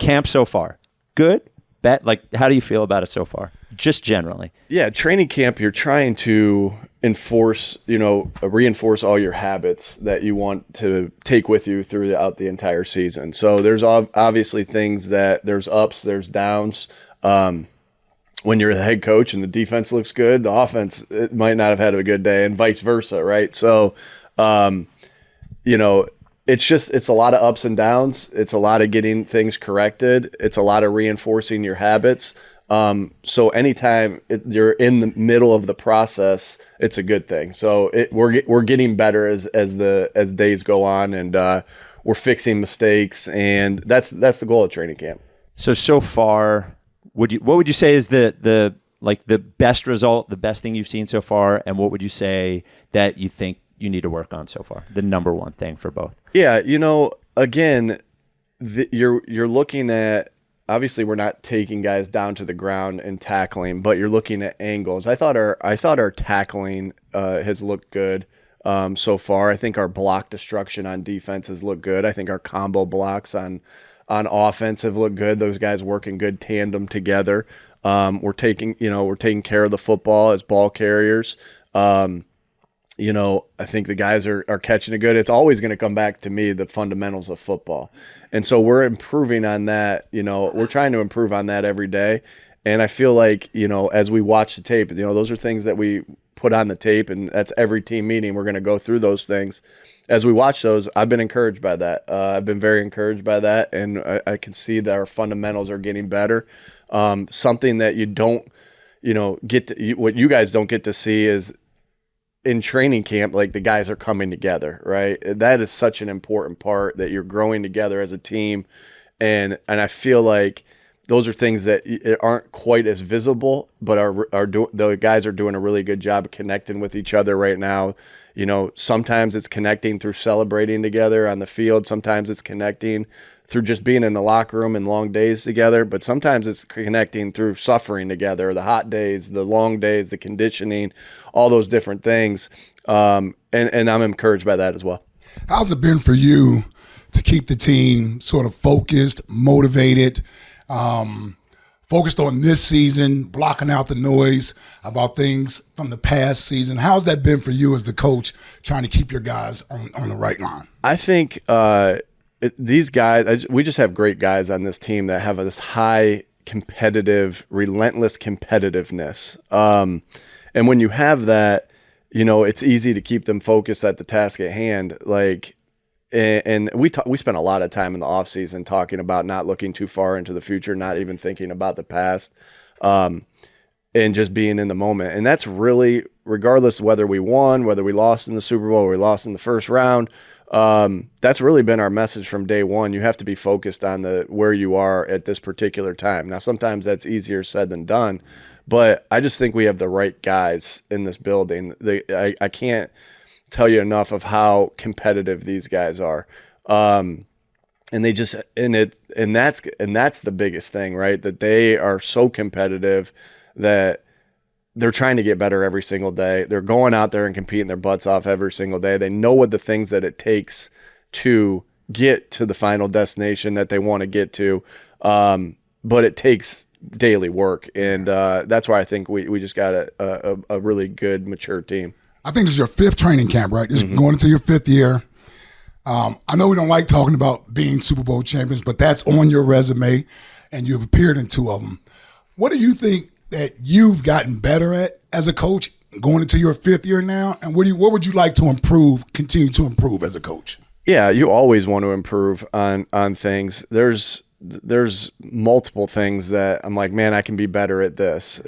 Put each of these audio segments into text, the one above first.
camp so far, good, bad? Like, how do you feel about it so far? Just generally. Yeah, training camp, you're trying to reinforce all your habits that you want to take with you throughout the entire season. So there's obviously things that there's ups, there's downs. When you're the head coach and the defense looks good, the offense it might not have had a good day, and vice versa, right? So, it's a lot of ups and downs. It's a lot of getting things corrected. It's a lot of reinforcing your habits. So anytime you're in the middle of the process, it's a good thing. So we're getting better as days go on, and we're fixing mistakes, and that's the goal of training camp. So far, what would you say is the best result, the best thing you've seen so far, and what would you say that you think you need to work on so far? The number one thing for both. Yeah, again, you're looking at. Obviously, we're not taking guys down to the ground and tackling, but you're looking at angles. I thought our tackling has looked good so far. I think our block destruction on defense has looked good. I think our combo blocks on offense have looked good. Those guys work in good tandem together. We're taking care of the football as ball carriers. I think the guys are catching it good. It's always going to come back to me, the fundamentals of football. And so we're improving on that. We're trying to improve on that every day. And I feel like, as we watch the tape, those are things that we put on the tape, and that's every team meeting. We're going to go through those things. As we watch those, I've been encouraged by that. I've been very encouraged by that, and I can see that our fundamentals are getting better. Something that you don't, what you guys don't get to see is in training camp, like the guys are coming together, right? That is such an important part, that you're growing together as a team. And I feel like those are things that aren't quite as visible, but the guys are doing a really good job of connecting with each other right now. Sometimes it's connecting through celebrating together on the field. Sometimes it's connecting through just being in the locker room and long days together. But sometimes it's connecting through suffering together, the hot days, the long days, the conditioning, all those different things. And I'm encouraged by that as well. How's it been for you to keep the team sort of focused, motivated, focused on this season, blocking out the noise about things from the past season? How's that been for you as the coach, trying to keep your guys on the right line? I think these guys, we just have great guys on this team that have this high competitive, relentless competitiveness. And when you have that, it's easy to keep them focused at the task at hand. And we spent a lot of time in the off season talking about not looking too far into the future, not even thinking about the past, and just being in the moment. And that's really, regardless of whether we won, whether we lost in the Super Bowl, or we lost in the first round, that's really been our message from day one. You have to be focused on where you are at this particular time. Now, sometimes that's easier said than done, but I just think we have the right guys in this building. I can't tell you enough of how competitive these guys are. And that's the biggest thing, right? That they are so competitive that they're trying to get better every single day. They're going out there and competing their butts off every single day. They know what the things that it takes to get to the final destination that they want to get to. But it takes daily work. And that's why I think we just got a really good, mature team. I think this is your fifth training camp, right? Just going into your fifth year. I know we don't like talking about being Super Bowl champions, but that's on your resume, and you've appeared in two of them. What do you think that you've gotten better at as a coach going into your fifth year now? And what would you like to continue to improve as a coach? Yeah, you always want to improve on things. There's multiple things that I'm like, man, I can be better at this.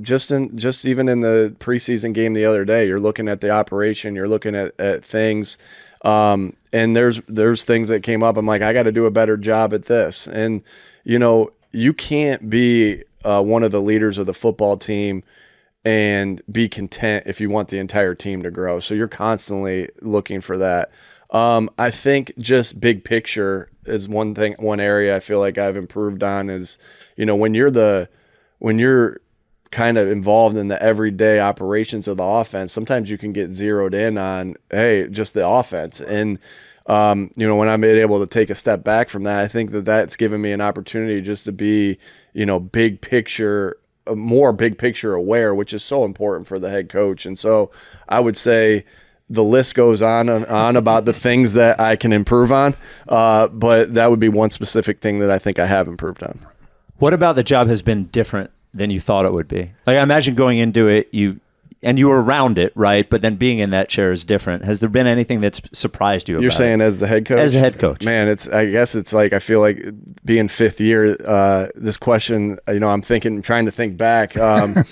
Just even in the preseason game the other day, you're looking at the operation, you're looking at things, and there's things that came up. I'm like, I got to do a better job at this. And you can't be one of the leaders of the football team and be content if you want the entire team to grow. So you're constantly looking for that. I think just big picture is one area I feel like I've improved on is, when you're kind of involved in the everyday operations of the offense, sometimes you can get zeroed in on, hey, just the offense. And when I'm able to take a step back from that, I think that's given me an opportunity just to be, big picture, more big picture aware, which is so important for the head coach. And so I would say the list goes on and on about the things that I can improve on. But that would be one specific thing that I think I have improved on. What about the job has been different than you thought it would be? Like, I imagine going into it, you were around it, right? But then being in that chair is different. Has there been anything that's surprised you? You're saying as the head coach? As a head coach. Man, I guess it's like, I feel like being fifth year, this question, I'm trying to think back. There's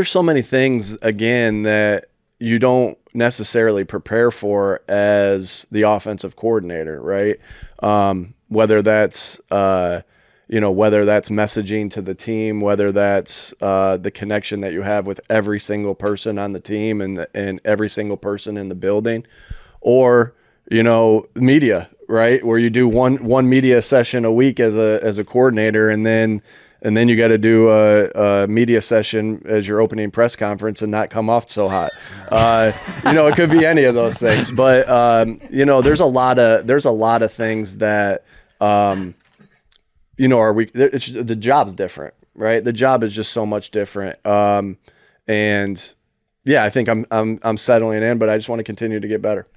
so many things, again, that you don't necessarily prepare for as the offensive coordinator, right? Whether that's messaging to the team, whether that's the connection that you have with every single person on the team and every single person in the building, or media, right? Where you do one media session a week as a coordinator, and then you got to do a media session as your opening press conference and not come off so hot. It could be any of those things, but there's a lot of things that. The job's different, right? The job is just so much different. And yeah, I think I'm settling in, but I just want to continue to get better.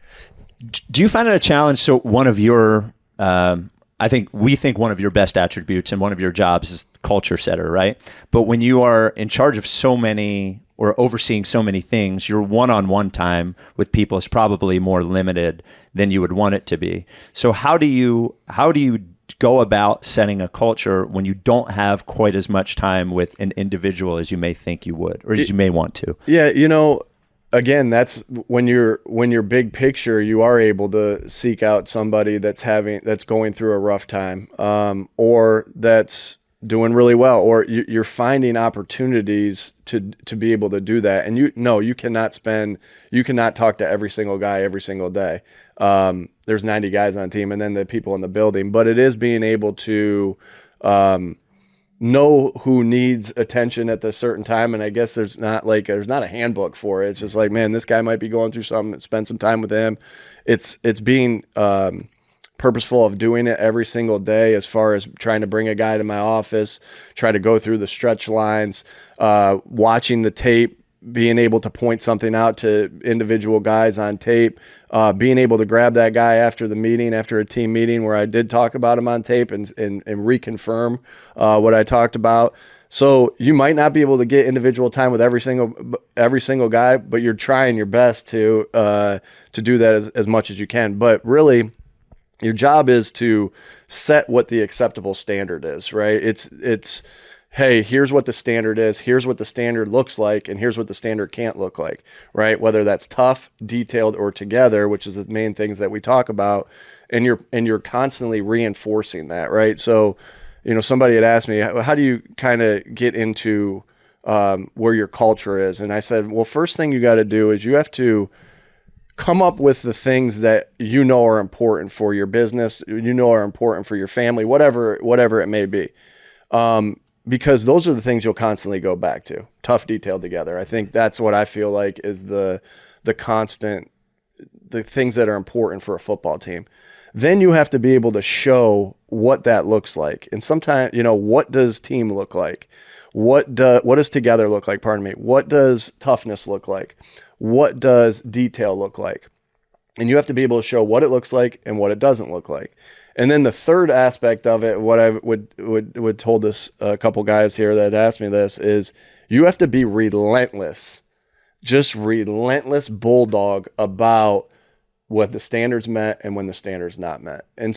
Do you find it a challenge? So one of your, we think one of your best attributes and one of your jobs is culture setter, right? But when you are in charge of so many or overseeing so many things, your one-on-one time with people is probably more limited than you would want it to be. So how do you go about setting a culture when you don't have quite as much time with an individual as you may think you would, or as you may want to? Yeah, again, that's when you're big picture, you are able to seek out somebody that's going through a rough time, or that's doing really well, or you're finding opportunities to be able to do that. And you cannot talk to every single guy every single day. There's 90 guys on the team and then the people in the building, but it is being able to know who needs attention at a certain time. And I guess there's not a handbook for it. It's just like, man, this guy might be going through something, spend some time with him. It's being purposeful of doing it every single day, as far as trying to bring a guy to my office, try to go through the stretch lines, watching the tape, being able to point something out to individual guys on tape, being able to grab that guy after a team meeting where I did talk about him on tape and reconfirm what I talked about. So you might not be able to get individual time with every single guy, but you're trying your best to do that as much as you can. But really, your job is to set what the acceptable standard is, right? It's hey, here's what the standard is, here's what the standard looks like, and here's what the standard can't look like, right? Whether that's tough, detailed, or together, which is the main things that we talk about, and you're constantly reinforcing that, right? So, somebody had asked me, how do you kind of get into where your culture is? And I said, well, first thing you got to do is you have to come up with the things that are important for your business, are important for your family, whatever it may be. Because those are the things you'll constantly go back to. Tough, detailed, together. I think that's what I feel like is the constant, the things that are important for a football team. Then you have to be able to show what that looks like. And sometimes, what does team look like? What does together look like? Pardon me. What does toughness look like? What does detail look like? And you have to be able to show what it looks like and what it doesn't look like. And then the third aspect of it, what I would told this a couple guys here that asked me this, is you have to be relentless, just relentless bulldog about what the standards met and when the standards not met. And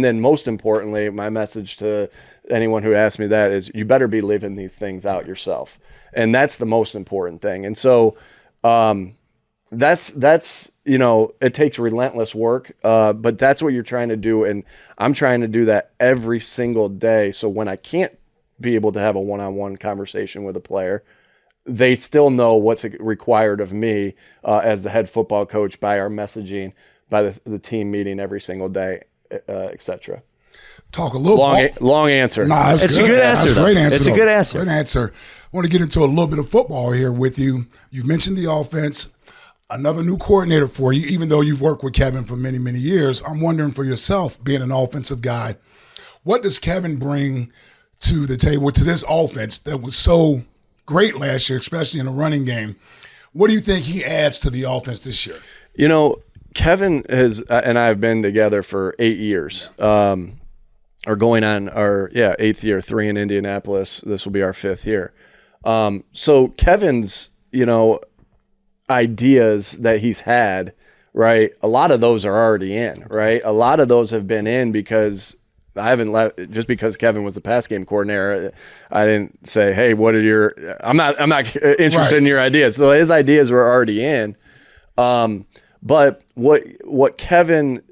then most importantly, my message to anyone who asks me that is you better be living these things out yourself. And that's the most important thing. And so that's it takes relentless work, but that's what you're trying to do. And I'm trying to do that every single day. So when I can't be able to have a one-on-one conversation with a player, they still know what's required of me as the head football coach by our messaging, by the team meeting every single day, etc. Talk a little long answer. Nah, it's a good answer. That's a great answer. It's a good answer. Great answer. I want to get into a little bit of football here with you. You've mentioned the offense. another new coordinator for you, even though you've worked with Kevin for many, many years. I'm wondering for yourself, being an offensive guy, what does Kevin bring to the table, to this offense that was so great last year, especially in the running game? What do you think he adds to the offense this year? You know, Kevin and I have been together for 8 years, or going on our 8th year, 3 in Indianapolis. This will be our 5th year. So Kevin's, ideas that he's had, right? A lot of those are already in, right? A lot of those have been in because I haven't left just because Kevin was the pass game coordinator. I didn't say, "Hey, what are your?" I'm not interested in your ideas. So his ideas were already in. But what Kevin,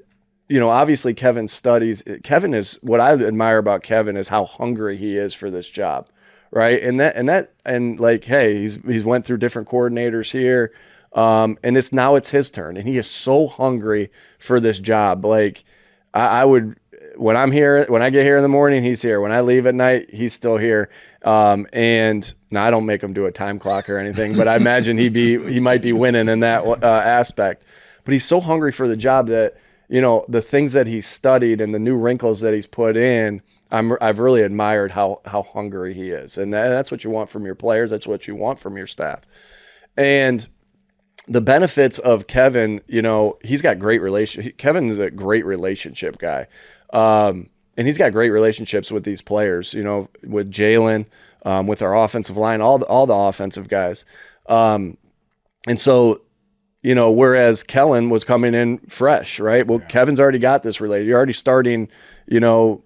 obviously Kevin studies. Kevin is what I admire about Kevin is how hungry he is for this job, right? And like, hey, he's went through different coordinators here, and it's his turn, and he is so hungry for this job. Like I would. When I get here in the morning, he's here. When I leave at night, he's still here. And now I don't make him do a time clock or anything, but I imagine he might be winning in that aspect. But he's so hungry for the job that, the things that he's studied and the new wrinkles that he's put in, I've really admired how hungry he is. And that's what you want from your players. That's what you want from your staff. And the benefits of Kevin, he's got great relationship. Kevin is a great relationship guy. And he's got great relationships with these players, with Jalen, with our offensive line, all the offensive guys. And so, whereas Kellen was coming in fresh, right? Well, Kevin's already got this related. You're already starting, you're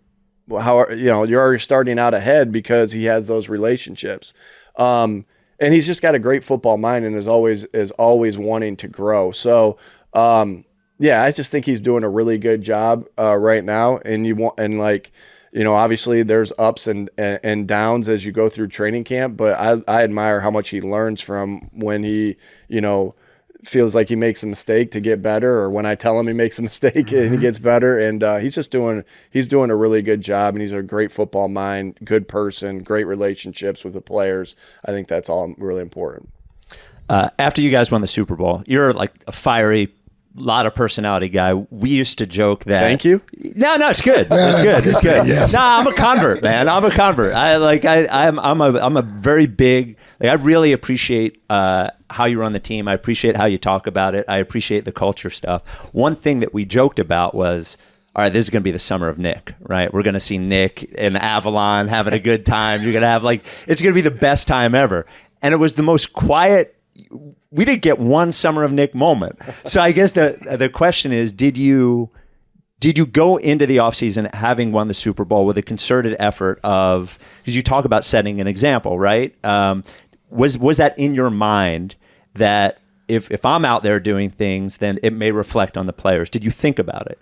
already starting out ahead because he has those relationships. And he's just got a great football mind and is always wanting to grow. So, I just think he's doing a really good job right now. And obviously there's ups and downs as you go through training camp, but I admire how much he learns from when he, feels like he makes a mistake to get better, or when I tell him he makes a mistake and he gets better. And he's doing a really good job, and he's a great football mind, good person, great relationships with the players. I think that's all really important. After you guys won the Super Bowl, you're like a fiery, lot of personality guy. We used to joke that. Thank you. No, it's good. It's good. Yes. No, I'm a convert, man. I'm a convert. I'm a very big. I really appreciate how you run the team. I appreciate how you talk about it. I appreciate the culture stuff. One thing that we joked about was, all right, this is going to be the summer of Nick, right? We're going to see Nick in Avalon having a good time. You're going to have it's going to be the best time ever. And it was the most quiet. We didn't get one summer of Nick moment. So I guess the question is, did you go into the offseason having won the Super Bowl with a concerted effort of, because you talk about setting an example, right? Was that in your mind that if I'm out there doing things, then it may reflect on the players? Did you think about it?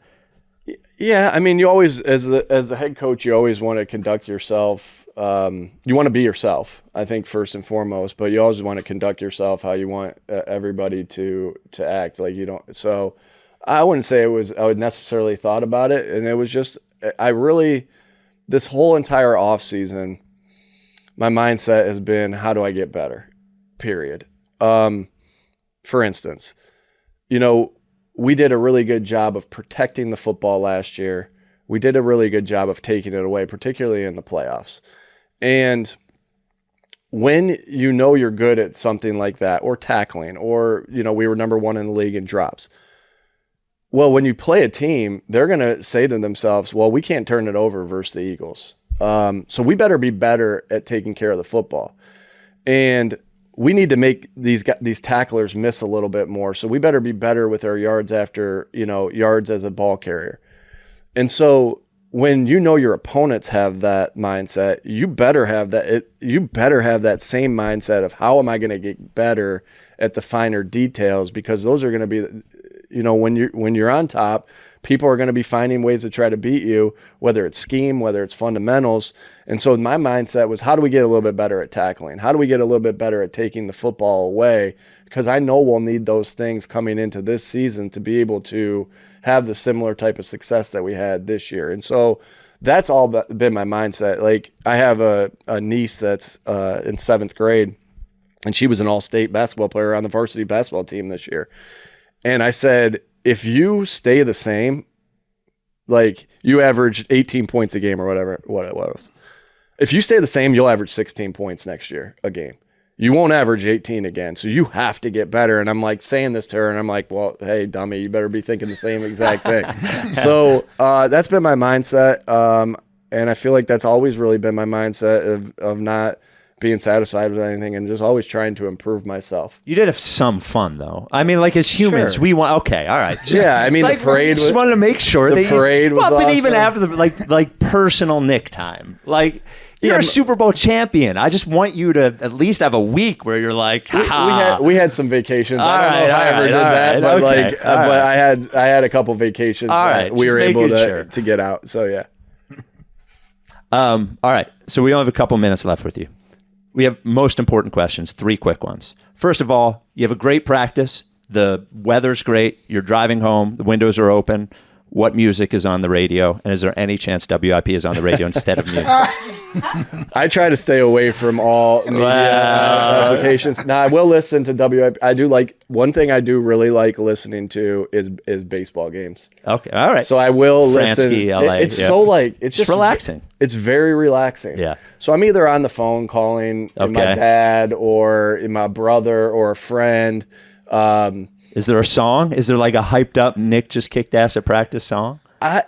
Yeah, I mean, you always, as the head coach, you always want to conduct yourself. You want to be yourself, I think, first and foremost. But you always want to conduct yourself how you want everybody to act. Like you don't. So I wouldn't say I would necessarily thought about it, and it was just this whole entire off season, my mindset has been, how do I get better? Period. For instance, we did a really good job of protecting the football last year. We did a really good job of taking it away, particularly in the playoffs. And when you're good at something like that, or tackling, or, we were number 1 in the league in drops. Well, when you play a team, they're going to say to themselves, well, we can't turn it over versus the Eagles. So we better be better at taking care of the football. And we need to make these tacklers miss a little bit more. So we better be better with our yards after, yards as a ball carrier. And so when your opponents have that mindset, you better have that. You better have that same mindset of, how am I going to get better at the finer details? Because those are going to be, when you're on top, people are going to be finding ways to try to beat you, whether it's scheme, whether it's fundamentals. And so my mindset was, how do we get a little bit better at tackling? How do we get a little bit better at taking the football away? Because I know we'll need those things coming into this season to be able to have the similar type of success that we had this year. And so that's all been my mindset. Like, I have a niece that's in 7th grade, and she was an all-state basketball player on the varsity basketball team this year. And I said, if you stay the same, like you average 18 points a game or whatever, what it was. If you stay the same, you'll average 16 points next year a game. You won't average 18 again. So you have to get better. And I'm like saying this to her, and I'm like, well, hey, dummy, you better be thinking the same exact thing. So that's been my mindset. And I feel like that's always really been my mindset of not being satisfied with anything and just always trying to improve myself. You did have some fun, though. I mean, like as humans, Sure. we want. Okay, all right. Yeah, I mean, like, the parade. Just wanted to make sure the that parade was but even awesome. after the like personal Nick time, like. You're Yeah, a Super Bowl champion. I just want you to at least have a week where you're like, we had some vacations. All I don't know if I ever did that, but okay, but I had a couple vacations all that right, we were just able making sure. to get out. So yeah. All right. So we only have a couple minutes left with you. We have most important questions, 3 quick ones. First of all, you have a great practice. The weather's great. You're driving home. The windows are open. What music is on the radio? And is there any chance WIP is on the radio instead of music? I try to stay away from all media applications. Now I will listen to WIP. I do like one thing I do really like listening to is baseball games. Okay. All right. So I will listen. LA, It's yeah. so like it's just relaxing. It's very relaxing. Yeah. So I'm either on the phone calling my dad or my brother or a friend. Is there a song? Is there like a hyped up Nick just kicked ass at practice song? I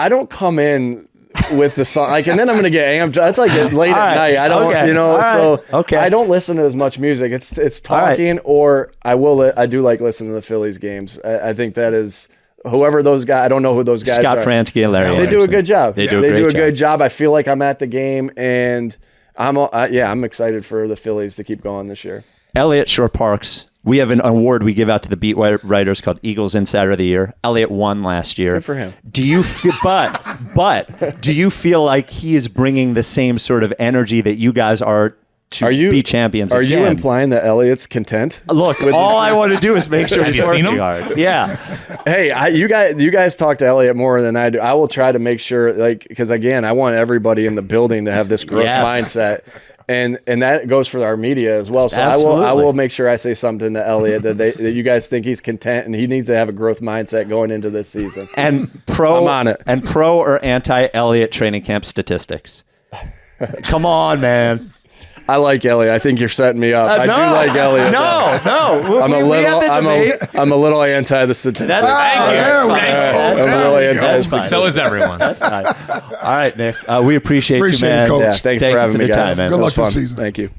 don't come in with the song like, and then I'm gonna get amped. That's like late at night. I don't, so I don't listen to as much music. It's talking, or I do like listening to the Phillies games. I think that is whoever those guys. I don't know who those guys Scott are. Fransky and Larry They Anderson. do a good job. They do a good job. I feel like I'm at the game, and I'm excited for the Phillies to keep going this year. Elliott Shore Parks. We have an award we give out to the beat writers called Eagles Insider of the Year. Elliott won last year. Good for him. Do you feel, but do you feel like he is bringing the same sort of energy that you guys are to be champions? Are again? you implying that Elliott's content? Look, all I want to do is make sure he's you seen working him? hard. Yeah. Hey, you guys talk to Elliott more than I do. I will try to make sure, like, because again, I want everybody in the building to have this growth mindset. And that goes for our media as well. So Absolutely. I will make sure I say something to Elliott that you guys think he's content and he needs to have a growth mindset going into this season. And I'm on it. And pro or anti Elliott training camp statistics. Come on, man. I like Elliott. I think you're setting me up. I do like Elliott. No. I'm a little anti the statistics. Thank you. I'm a little anti. So is everyone. That's fine. All right, Nick. We appreciate you, Appreciate man. it, Coach. Yeah, thanks Thank for you having me, the guys. time, man. Good It luck was this fun. season. Thank you.